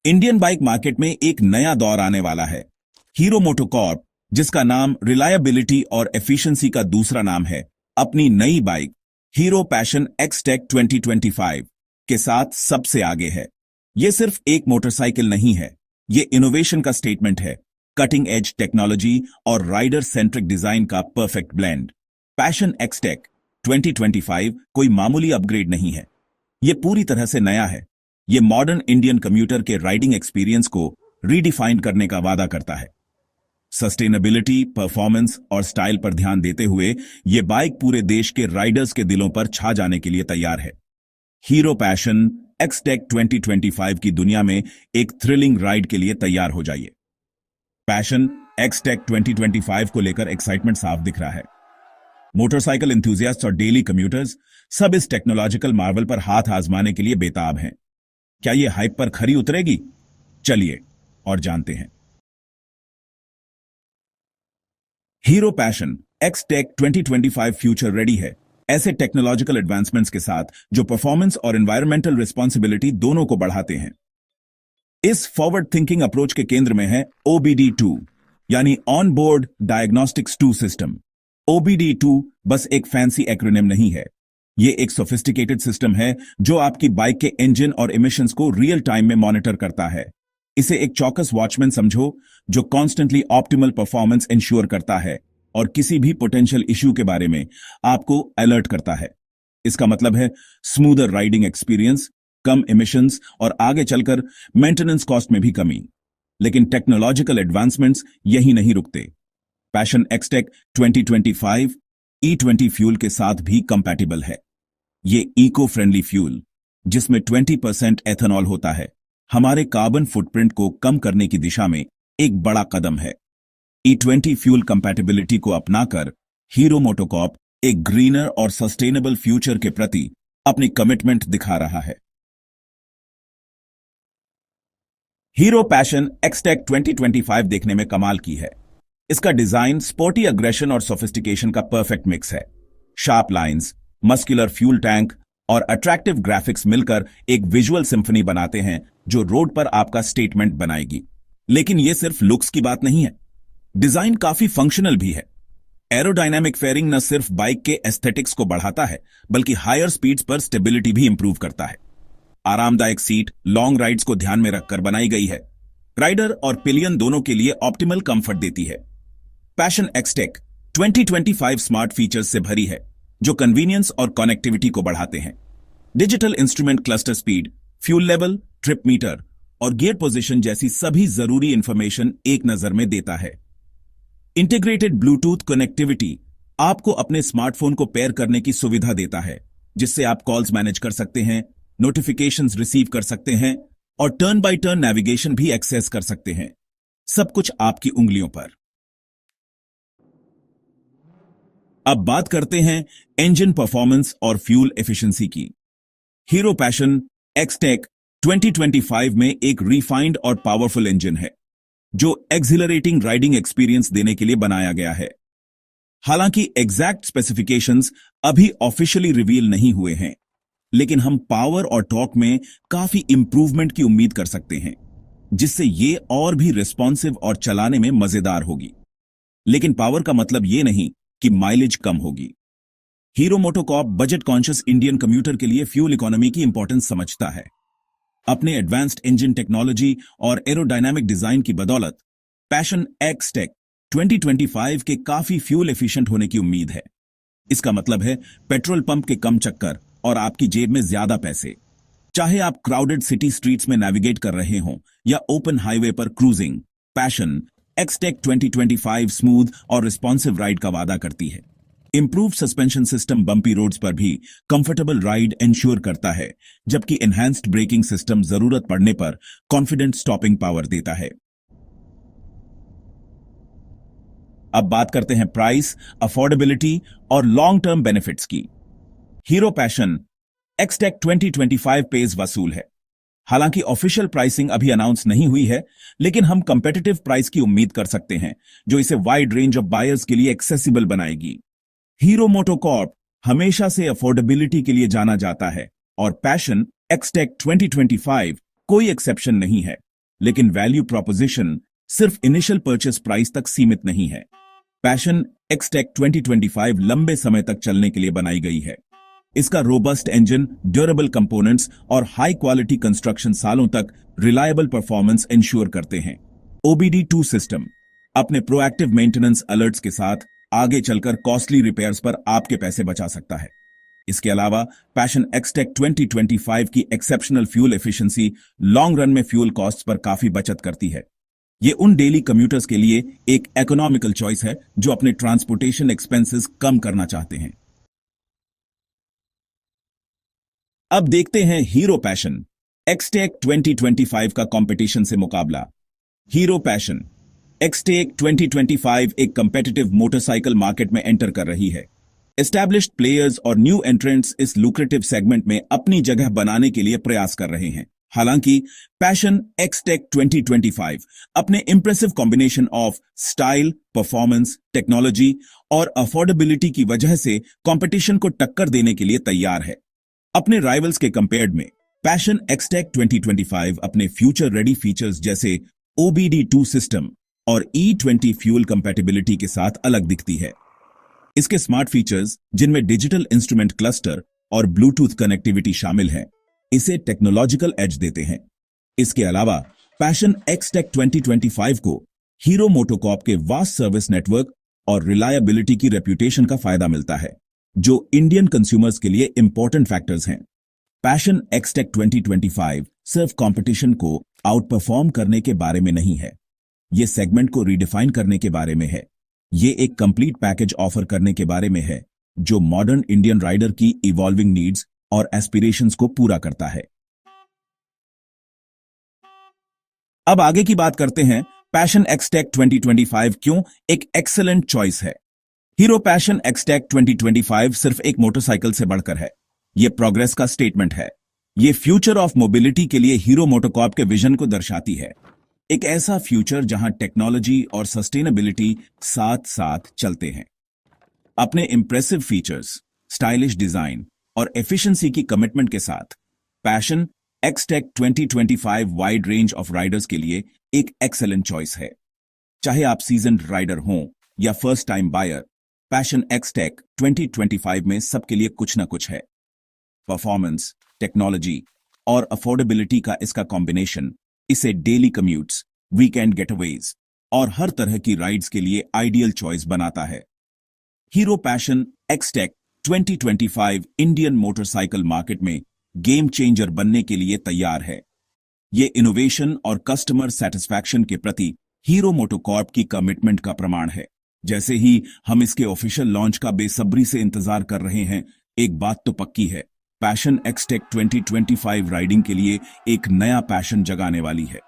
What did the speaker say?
Indian bike market में एक नया दौर आने वाला है। हीरो मोटोकॉर्प, जिसका नाम रिलायबिलिटी और एफिशिएंसी का दूसरा नाम है, अपनी नई बाइक हीरो पैशन एक्सटेक 2025 के साथ सबसे आगे है। यह सिर्फ एक मोटरसाइकिल नहीं है, यह इनोवेशन का स्टेटमेंट है, कटिंग एज टेक्नोलॉजी और राइडर सेंट्रिक डिजाइन का परफेक्ट ब्लेंड। पैशन एक्सटेक 2025 कोई मामूली अपग्रेड नहीं है, यह पूरी तरह से नया है। यह मॉडर्न इंडियन कम्यूटर के राइडिंग एक्सपीरियंस को रीडिफाइन करने का वादा करता है। सस्टेनेबिलिटी, परफॉर्मेंस और स्टाइल पर ध्यान देते हुए यह बाइक पूरे देश के राइडर्स के दिलों पर छा जाने के लिए तैयार है। हीरो पैशन एक्सटेक 2025 की दुनिया में एक थ्रिलिंग राइड के लिए तैयार हो जाइए। पैशन एक्सटेक 2025 को लेकर एक्साइटमेंट साफ दिख रहा है। मोटरसाइकिल एंथुसियास्ट्स और डेली कम्यूटर्स सब इस टेक्नोलॉजिकल मार्वल पर हाथ आजमाने के लिए बेताब हैं। क्या यह हाइप पर खरी उतरेगी? चलिए और जानते हैं। Hero passion XTec 2025 future ready है, ऐसे टेक्नोलॉजिकल एडवांसमेंट्स के साथ जो परफॉर्मेंस और एनवायरमेंटल रिस्पॉन्सिबिलिटी दोनों को बढ़ाते हैं। इस फॉरवर्ड थिंकिंग अप्रोच के केंद्र में है OBD2 यानी on board diagnostics 2 system. OBD2 बस एक फैंसी एक्रोनिम नहीं है, यह एक सोफिस्टिकेटेड सिस्टम है जो आपकी बाइक के इंजन और इमिशंस को रियल टाइम में मॉनिटर करता है। इसे एक चौकस वॉचमैन समझो जो कॉन्स्टेंटली ऑप्टिमल परफॉर्मेंस इंश्योर करता है और किसी भी पोटेंशियल इश्यू के बारे में आपको अलर्ट करता है। इसका मतलब है स्मूदर राइडिंग एक्सपीरियंस, कम इमिशंस और आगे चलकर मेंटेनेंस कॉस्ट में भी कमी। लेकिन टेक्नोलॉजिकल एडवांसमेंट्स यही नहीं रुकते। पैशन एक्सटेक 2025 E20 फ्यूल के साथ भी कंपैटिबल है। ये इको फ्रेंडली फ्यूल, जिसमें 20% एथेनॉल होता है, हमारे कार्बन फुटप्रिंट को कम करने की दिशा में एक बड़ा कदम है। E20 फ्यूल कंपैटिबिलिटी को अपनाकर हीरो मोटोकॉर्प एक ग्रीनर और सस्टेनेबल फ्यूचर के प्रति अपनी कमिटमेंट दिखा रहा है। हीरो पैशन एक्सटेक 2025 देखने में कमाल की है। इसका डिजाइन स्पोर्टी अग्रेशन और सोफिस्टिकेशन का परफेक्ट मिक्स है। Sharp lines, muscular fuel tank और अट्रैक्टिव ग्राफिक्स मिलकर एक विजुअल सिंफनी बनाते हैं जो रोड पर आपका स्टेटमेंट बनाएगी। लेकिन यह सिर्फ लुक्स की बात नहीं है, डिजाइन काफी फंक्शनल भी है। एरोडायनामिक फेयरिंग न सिर्फ बाइक के एस्थेटिक्स को बढ़ाता है बल्कि हायर स्पीड्स पर स्टेबिलिटी भी इंप्रूव करता है। आरामदायक सीट लॉन्ग राइड्स को ध्यान में रखकर बनाई गई है, राइडर और पिलियन दोनों के लिए ऑप्टिमल कंफर्ट देती है। पैशन एक्सटेक 2025 स्मार्ट फीचर्स से भरी है जो कन्वीनियंस और कनेक्टिविटी को बढ़ाते हैं। Digital instrument cluster speed, fuel level, trip meter और गियर पोजीशन जैसी सभी जरूरी इंफॉर्मेशन एक नजर में देता है। इंटीग्रेटेड ब्लूटूथ कनेक्टिविटी आपको अपने स्मार्टफोन को पेयर करने की सुविधा देता है, जिससे आप कॉल्स मैनेज कर सकते हैं, नोटिफिकेशंस रिसीव कर सकते हैं और टर्न बाय टर्न नेविगेशन भी एक्सेस कर सकते हैं। सब कुछ आपकी उंगलियों पर। अब बात करते हैं इंजन परफॉर्मेंस और फ्यूल एफिशिएंसी की। हीरो पैशन एक्सटेक 2025 में एक रिफाइंड और पावरफुल इंजन है जो एक्सिलरेटिंग राइडिंग एक्सपीरियंस देने के लिए बनाया गया है। हालांकि एग्जैक्ट स्पेसिफिकेशंस अभी ऑफिशियली रिवील नहीं हुए हैं, लेकिन हम पावर और टॉर्क में काफी इंप्रूवमेंट की उम्मीद कर सकते हैं, जिससे ये और भी रिस्पॉन्सिव और चलाने में मजेदार होगी। लेकिन पावर का मतलब ये नहीं कि माइलेज कम होगी। Hero MotoCorp budget conscious Indian commuter के लिए फ्यूल इकोनॉमी की इंपॉर्टेंस समझता है। अपने एडवांस्ड इंजन टेक्नोलॉजी और एरोडायनामिक डिजाइन की बदौलत पैशन एक्सटेक 2025 के काफी फ्यूल एफिशिएंट होने की उम्मीद है। इसका मतलब है पेट्रोल पंप के कम चक्कर और आपकी जेब में ज्यादा पैसे। चाहे आप क्राउडेड सिटी स्ट्रीट्स में नेविगेट कर रहे हों या ओपन हाईवे पर क्रूजिंग, पैशन एक्सटेक 2025 स्मूथ और रिस्पॉन्सिव राइड का वादा करती है। Improve suspension system bumpy roads पर भी कंफर्टेबल राइड इंश्योर करता है, जबकि एनहांस्ड ब्रेकिंग सिस्टम जरूरत पड़ने पर कॉन्फिडेंट स्टॉपिंग पावर देता है। अब बात करते हैं प्राइस, अफोर्डेबिलिटी और लॉन्ग टर्म बेनिफिट्स की। हीरो पैशन एक्सटेक 2025 पेज वसूल है। हालांकि ऑफिशियल प्राइसिंग अभी अनाउंस नहीं हुई है, लेकिन हम कंपेटिटिव प्राइस की उम्मीद कर सकते हैं जो इसे वाइड रेंज ऑफ बायर्स के लिए एक्सेसिबल बनाएगी। हीरो मोटोकॉर्प हमेशा से अफोर्डेबिलिटी के लिए जाना जाता है और पैशन एक्सटेक 2025 कोई एक्सेप्शन नहीं है। लेकिन वैल्यू प्रोपोजिशन सिर्फ इनिशियल परचेस प्राइस तक सीमित नहीं है। पैशन एक्सटेक 2025 लंबे समय तक चलने के लिए बनाई गई है। इसका रोबस्ट इंजन, ड्यूरेबल कंपोनेंट्स और हाई क्वालिटी कंस्ट्रक्शन सालों तक रिलायबल परफॉर्मेंस इंश्योर करते हैं। OBD2 सिस्टम अपने प्रोएक्टिव मेंटेनेंस अलर्ट्स के साथ आगे चलकर कॉस्टली रिपेयर्स पर आपके पैसे बचा सकता है। इसके अलावा पैशन एक्सटेक 2025 की exceptional fuel efficiency long run में फ्यूल कॉस्ट पर काफी बचत करती है। ये उन डेली कम्यूटर्स के लिए एक इकोनॉमिकल चॉइस है जो अपने ट्रांसपोर्टेशन एक्सपेंसेस कम करना चाहते हैं। अब देखते हैं हीरो पैशन एक्सटेक 2025 का कंपटीशन से मुकाबला। हीरो पैशन एक्सटेक 2025 एक कंपेटिटिव मोटरसाइकिल मार्केट में एंटर कर रही है। एस्टैब्लिश्ड प्लेयर्स और न्यू एंट्रेंट्स इस लुक्रेटिव सेगमेंट में अपनी जगह बनाने के लिए प्रयास कर रहे हैं। हालांकि पैशन एक्सटेक 2025 अपने impressive combination of style, performance, technology और अफोर्डेबिलिटी की वजह से कंपटीशन को टक्कर देने के लिए तैयार है। अपने राइवल्स के कंपेयर्ड में पैशन एक्सटेक 2025 अपने फ्यूचर रेडी फीचर्स जैसे OBD2 सिस्टम और E20 फ्यूल कंपैटिबिलिटी के साथ अलग दिखती है। इसके स्मार्ट फीचर्स, जिनमें डिजिटल इंस्ट्रूमेंट क्लस्टर और ब्लूटूथ कनेक्टिविटी शामिल है, इसे टेक्नोलॉजिकल एज देते हैं। इसके अलावा पैशन एक्सटेक 2025 को हीरो मोटोकॉर्प के वास्ट सर्विस नेटवर्क और रिलायबिलिटी की रेप्यूटेशन का फायदा मिलता है, जो इंडियन कंज्यूमर्स के लिए इंपॉर्टेंट फैक्टर्स हैं। पैशन एक्सटेक 2025 सिर्फ कंपटीशन को आउट परफॉर्म करने के बारे में नहीं है, ये सेगमेंट को रीडिफाइन करने के बारे में है। ये एक कंप्लीट पैकेज ऑफर करने के बारे में है जो मॉडर्न इंडियन राइडर की इवॉल्विंग नीड्स और एस्पिरेशंस को पूरा करता है। अब आगे की बात करते हैं पैशन एक्सटेक 2025 क्यों एक एक्सीलेंट चॉइस है। हीरो पैशन एक्सटेक 2025 सिर्फ एक मोटरसाइकिल से बढ़कर है, यह प्रोग्रेस का स्टेटमेंट है। यह फ्यूचर ऑफ मोबिलिटी के लिए हीरो मोटोकॉर्प के विजन को दर्शाती है। एक ऐसा फ्यूचर जहां टेक्नोलॉजी और सस्टेनेबिलिटी साथ साथ चलते हैं। अपने इंप्रेसिव फीचर्स, स्टाइलिश डिजाइन और एफिशिएंसी की कमिटमेंट के साथ passion XTec 2025 wide range of Riders के लिए एक एक्सेलेंट चॉइस है। चाहे आप सीजन्ड राइडर हों या first time buyer, Passion XTec 2025 में सबके लिए कुछ ना कुछ है। परफॉर्मेंस, टेक्नोलॉजी और अफोर्डेबिलिटी का इसका कॉम्बिनेशन इसे डेली कम्यूट्स, वीकेंड गेटअवेज और हर तरह की राइड्स के लिए आइडियल चॉइस बनाता है। Hero passion XTec 2025 Indian motorcycle market में गेम चेंजर बनने के लिए तैयार है। ये इनोवेशन और कस्टमर सेटिस्फैक्शन के प्रति हीरो मोटोकॉर्प की कमिटमेंट का प्रमाण है। जैसे ही हम इसके ऑफिशियल लॉन्च का बेसब्री से इंतजार कर रहे हैं, एक बात तो पक्की है, पैशन एक्सटेक 2025 राइडिंग के लिए एक नया पैशन जगाने वाली है।